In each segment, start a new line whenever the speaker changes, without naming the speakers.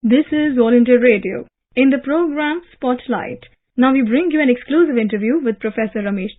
This is All India Radio. In the program Spotlight, now we bring you an exclusive interview with Professor Ramesh,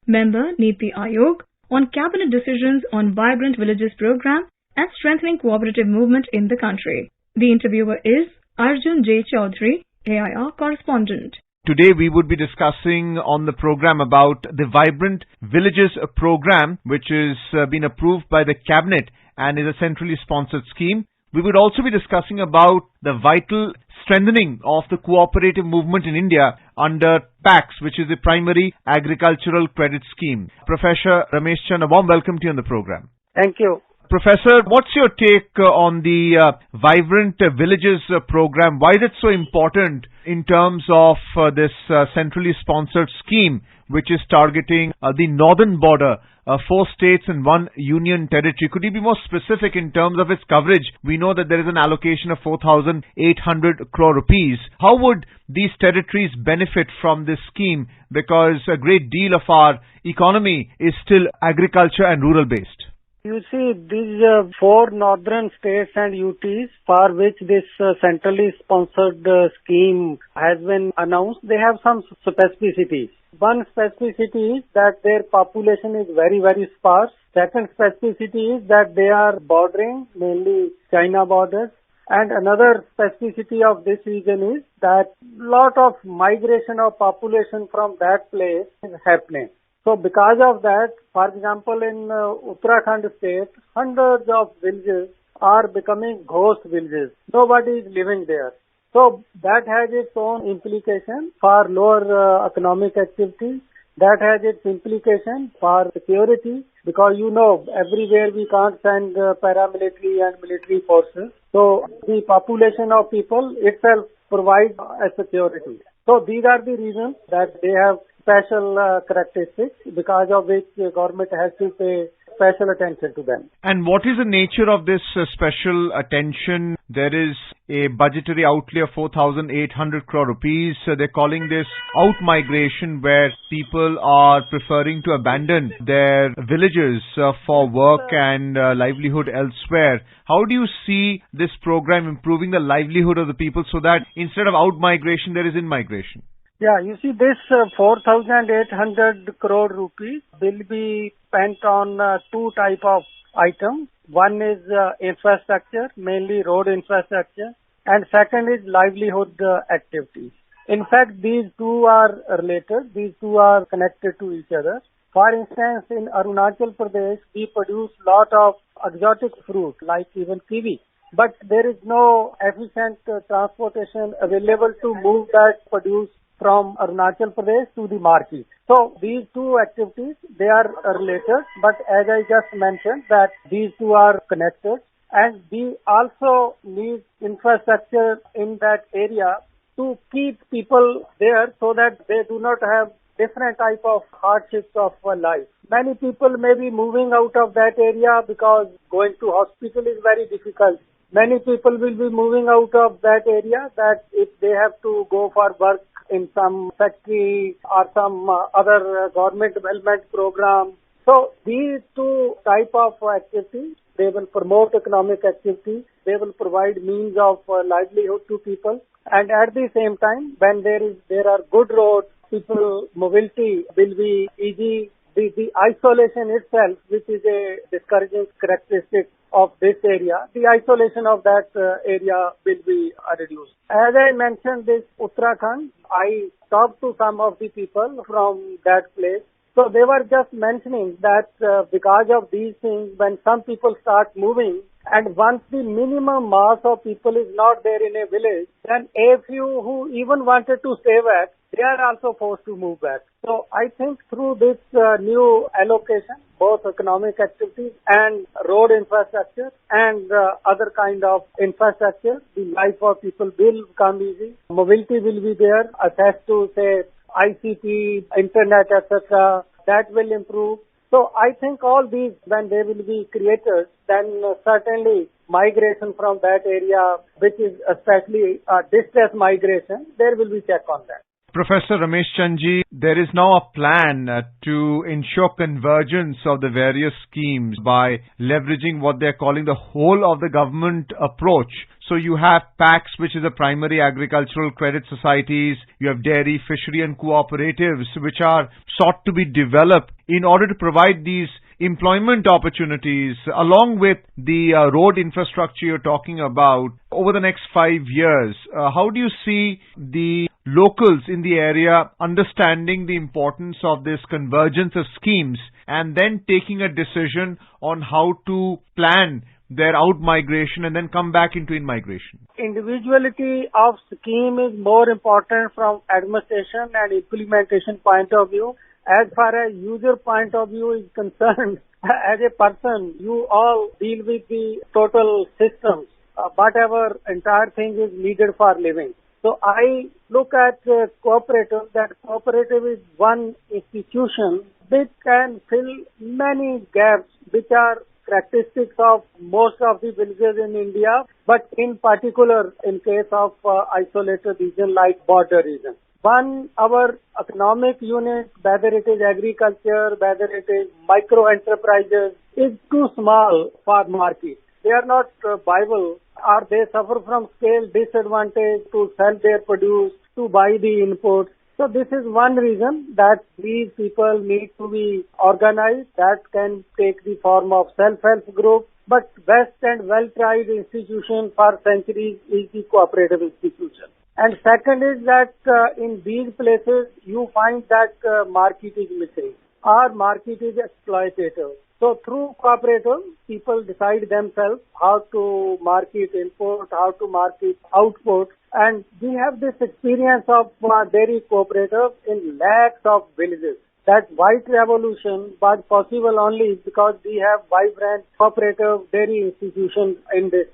member Niti Aayog, on cabinet decisions on Vibrant Villages program and strengthening cooperative movement in the country. The interviewer is Arjun J. Chaudhary, AIR correspondent.
Today we would be discussing on the program about the Vibrant Villages program, which is been approved by the cabinet and is a centrally sponsored scheme. We would also be discussing about the vital strengthening of the cooperative movement in India under PACS, which is the Primary Agricultural Credit Scheme. Professor Ramesh, a warm welcome to you on the program.
Thank you.
Professor, what's your take on the Vibrant Villages program? Why is it so important in terms of this centrally sponsored scheme, which is targeting the northern border, 4 states and 1 union territory? Could you be more specific in terms of its coverage? We know that there is an allocation of 4,800 crore rupees. How would these territories benefit from this scheme? Because a great deal of our economy is still agriculture and rural based.
You see, these 4 northern states and UTs for which this centrally sponsored scheme has been announced, they have some specificities. One specificity is that their population is very, very sparse. Second specificity is that they are bordering, mainly China borders. And another specificity of this region is that lot of migration of population from that place is happening. So because of that, for example, in Uttarakhand state, hundreds of villages are becoming ghost villages. Nobody is living there. So that has its own implication for lower economic activity. That has its implication for security, because everywhere we can't send paramilitary and military forces. So the population of people itself provides a security. So these are the reasons that they have special characteristics, because of which the government has to pay special attention to them.
And what is the nature of this special attention? There is a budgetary outlay of 4,800 crore rupees. They're calling this out-migration, where people are preferring to abandon their villages for work and livelihood elsewhere. How do you see this program improving the livelihood of the people so that instead of out-migration, there is in-migration?
Yeah, you see, this 4,800 crore rupees will be spent on 2 type of items. One is infrastructure, mainly road infrastructure, and second is livelihood activities. In fact, these two are related. These two are connected to each other. For instance, in Arunachal Pradesh, we produce lot of exotic fruit, like even kiwi. But there is no efficient transportation available to move that produce from Arunachal Pradesh to the market. So these two activities, they are related, but as I just mentioned that these two are connected, and we also need infrastructure in that area to keep people there so that they do not have different type of hardships of life. Many people may be moving out of that area because going to hospital is very difficult. Many people will be moving out of that area that if they have to go for work in some factory or some other government development program. So these two type of activities, they will promote economic activity, they will provide means of livelihood to people, and at the same time, when there are good roads, people mobility will be easy. The isolation itself, which is a discouraging characteristic of this area, the isolation of that area will be reduced. As I mentioned, this Uttarakhand, I talked to some of the people from that place. So they were just mentioning that because of these things, when some people start moving, and once the minimum mass of people is not there in a village, then a few who even wanted to stay back, they are also forced to move back. So I think through this new allocation, both economic activities and road infrastructure and other kind of infrastructure, the life of people will become easy. Mobility will be there, access to say ICT, internet, etc. That will improve. So I think all these, when they will be created, then certainly migration from that area, which is especially distress migration, there will be check on that.
Professor Ramesh Chandji, there is now a plan to ensure convergence of the various schemes by leveraging what they're calling the whole of the government approach. So you have PACS, which is the primary agricultural credit societies, you have dairy, fishery and cooperatives, which are sought to be developed in order to provide these employment opportunities along with the road infrastructure you're talking about over the next 5 years. How do you see the locals in the area understanding the importance of this convergence of schemes and then taking a decision on how to plan their out-migration and then come back into in-migration?
Individuality of scheme is more important from administration and implementation point of view. As far as user point of view is concerned, as a person, you all deal with the total systems, whatever entire thing is needed for living. So I look at cooperative, that cooperative is one institution which can fill many gaps which are characteristics of most of the villages in India, but in particular in case of isolated region like border region. One, our economic unit, whether it is agriculture, whether it is micro enterprises, is too small for market. They are not viable, or they suffer from scale disadvantage to sell their produce, to buy the inputs. So this is one reason that these people need to be organized. That can take the form of self-help group. But best and well-tried institution for centuries is the cooperative institution. And second is that in these places you find that market is missing or market is exploitative. So through cooperative, people decide themselves how to market input, how to market output. And we have this experience of dairy cooperative in lakhs of villages. That white revolution was possible only because we have vibrant cooperative dairy institutions in this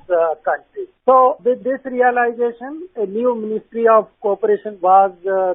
country. So with this realization, a new Ministry of Cooperation was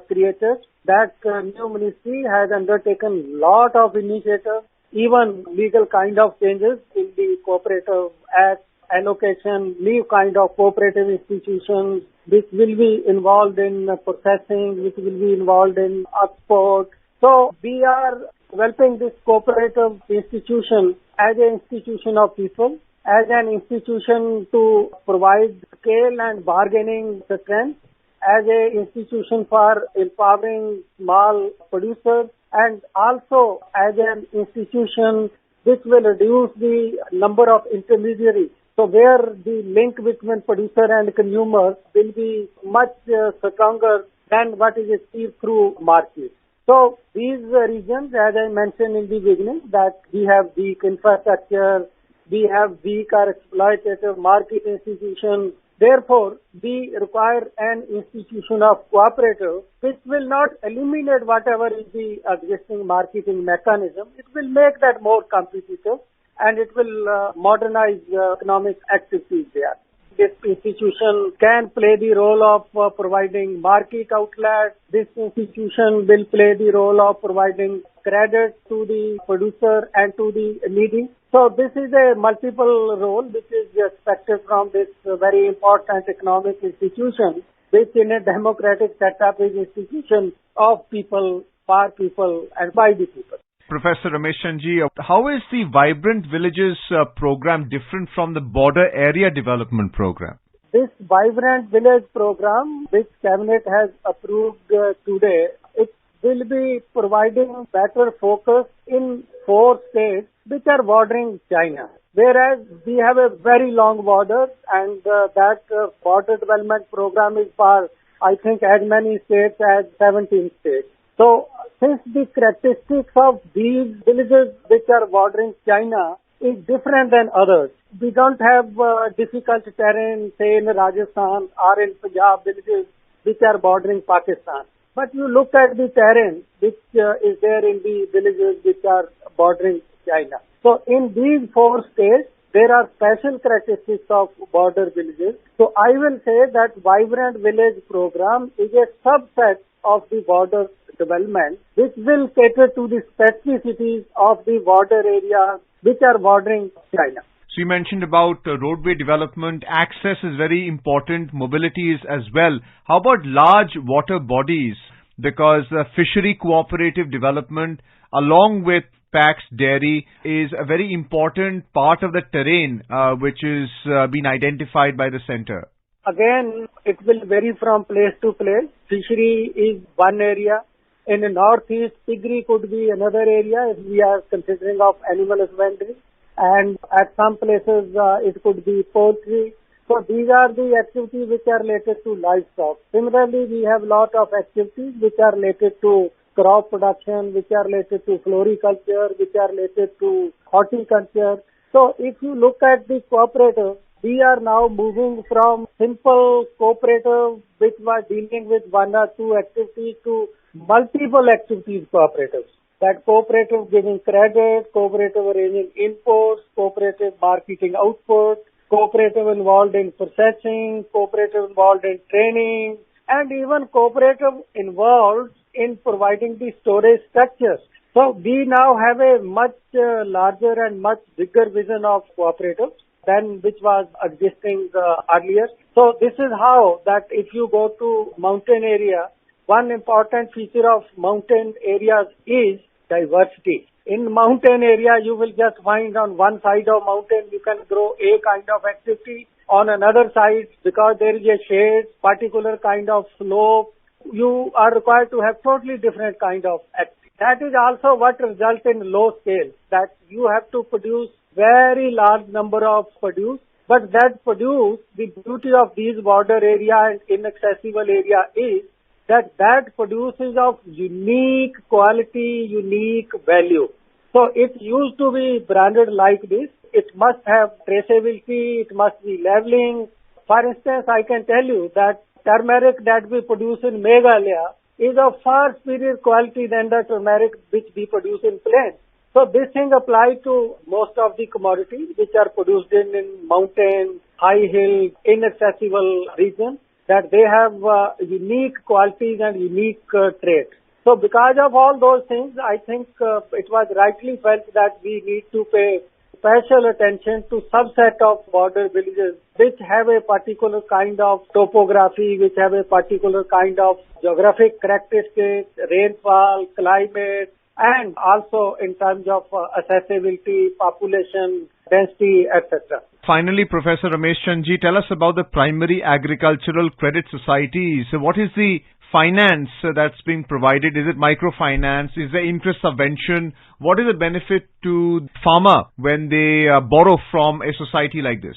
created. That new ministry has undertaken lot of initiatives, even legal kind of changes in the Cooperative Act, allocation, new kind of cooperative institutions, which will be involved in processing, which will be involved in export. So we are developing this cooperative institution as an institution of people, as an institution to provide scale and bargaining strength, as an institution for empowering small producers, and also as an institution which will reduce the number of intermediaries. So where the link between producer and consumer will be much stronger than what is achieved through market. So these regions, as I mentioned in the beginning, that we have weak infrastructure, we have weak or exploitative market institutions. Therefore, we require an institution of cooperative which will not eliminate whatever is the existing marketing mechanism. It will make that more competitive and it will modernize economic activities there. This institution can play the role of providing market outlets. This institution will play the role of providing credit to the producer and to the needy. So this is a multiple role which is expected from this very important economic institution, which in a democratic setup is institution of people, for people and by the people.
Professor Ramesh Chandji, how is the Vibrant Villages program different from the Border Area Development Program?
This Vibrant Village program, which Cabinet has approved today, it will be providing better focus in 4 states which are bordering China. Whereas we have a very long border and that border development program is for, I think, as many states as 17 states. So since the characteristics of these villages which are bordering China is different than others, we don't have difficult terrain, say in Rajasthan or in Punjab villages which are bordering Pakistan. But you look at the terrain which is there in the villages which are bordering China. So in these 4 states, there are special characteristics of border villages. So I will say that Vibrant Village program is a subset of the border development which will cater to the specificities of the border areas which are bordering China.
So you mentioned about roadway development. Access is very important. Mobility is as well. How about large water bodies? because fishery cooperative development along with PAX dairy is a very important part of the terrain which is been identified by the center.
Again, it will vary from place to place. Fishery is one area. In the northeast, piggery could be another area if we are considering of animal husbandry. And at some places, it could be poultry. So these are the activities which are related to livestock. Similarly, we have lot of activities which are related to crop production, which are related to floriculture, which are related to horticulture. So if you look at the cooperative, we are now moving from simple cooperative which was dealing with one or two activities to multiple activities cooperatives. That cooperative giving credit, cooperative arranging imports, cooperative marketing output, cooperative involved in processing, cooperative involved in training, and even cooperative involved in providing the storage structures. So we now have a much larger and much bigger vision of cooperatives than which was existing earlier. So this is how that if you go to mountain area, one important feature of mountain areas is diversity. In mountain area, you will just find on one side of mountain, you can grow a kind of activity. On another side, because there is a shade, particular kind of slope, you are required to have totally different kind of activity. That is also what results in low scale, that you have to produce very large number of produce. But that produce, the beauty of these border area and inaccessible area is that produce is of unique quality, unique value. So it used to be branded like this. It must have traceability, it must be labeling. For instance, I can tell you that turmeric that we produce in Meghalaya is of far superior quality than the turmeric which we produce in plains. So this thing applies to most of the commodities which are produced in mountain, high hill, inaccessible regions, that they have unique qualities and unique traits. So because of all those things, I think it was rightly felt that we need to pay special attention to subset of border villages which have a particular kind of topography, which have a particular kind of geographic characteristics, rainfall, climate, and also in terms of accessibility, population, density, etc.
Finally, Professor Ramesh Chandji, tell us about the primary agricultural credit societies. So what is the finance that's being provided? Is it microfinance? Is there interest subvention? What is the benefit to farmer when they borrow from a society like this?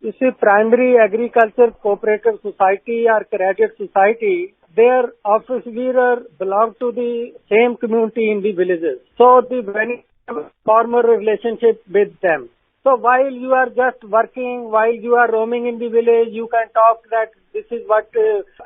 You see, primary agriculture cooperative society or credit society, their office bearer belong to the same community in the villages. So the very former relationship with them. So while you are just working, while you are roaming in the village, you can talk that this is what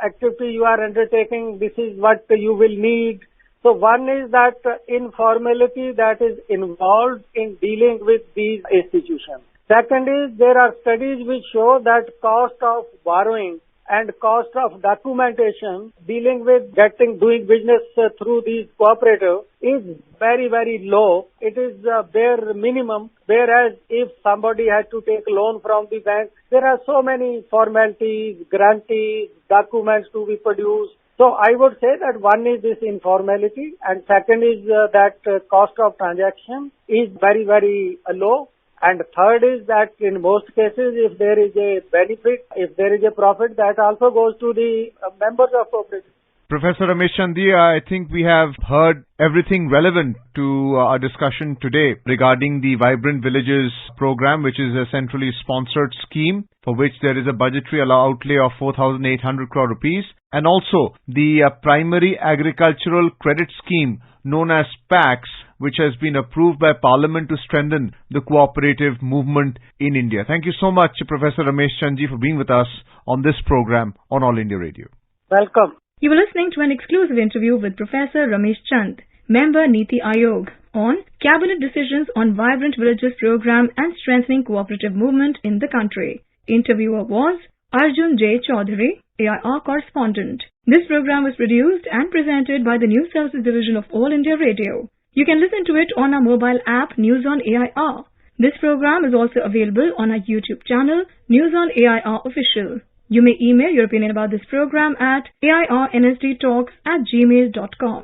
activity you are undertaking, this is what you will need. So one is that informality that is involved in dealing with these institutions. Second is there are studies which show that cost of borrowing and cost of documentation dealing with doing business through these cooperatives is very, very low. It is bare minimum, whereas if somebody had to take loan from the bank, there are so many formalities, guarantees, documents to be produced. So I would say that one is this informality and second is that cost of transaction is very, very low. And third is that in most cases, if there is a benefit, if there is a profit, that also goes to the members of cooperatives.
Professor Ramesh Chandji, I think we have heard everything relevant to our discussion today regarding the Vibrant Villages program, which is a centrally sponsored scheme for which there is a budgetary outlay of 4,800 crore rupees, and also the primary agricultural credit scheme known as PAX, which has been approved by Parliament to strengthen the cooperative movement in India. Thank you so much, Professor Ramesh Chandji, for being with us on this program on All India Radio.
Welcome.
You were listening to an exclusive interview with Professor Ramesh Chand, member Niti Aayog, on Cabinet Decisions on Vibrant Villages Program and Strengthening Cooperative Movement in the country. Interviewer was Arjun J. Chaudhary, AIR correspondent. This program was produced and presented by the News Services Division of All India Radio. You can listen to it on our mobile app News on AIR. This program is also available on our YouTube channel News on AIR Official. You may email your opinion about this program at airnsdtalks@gmail.com.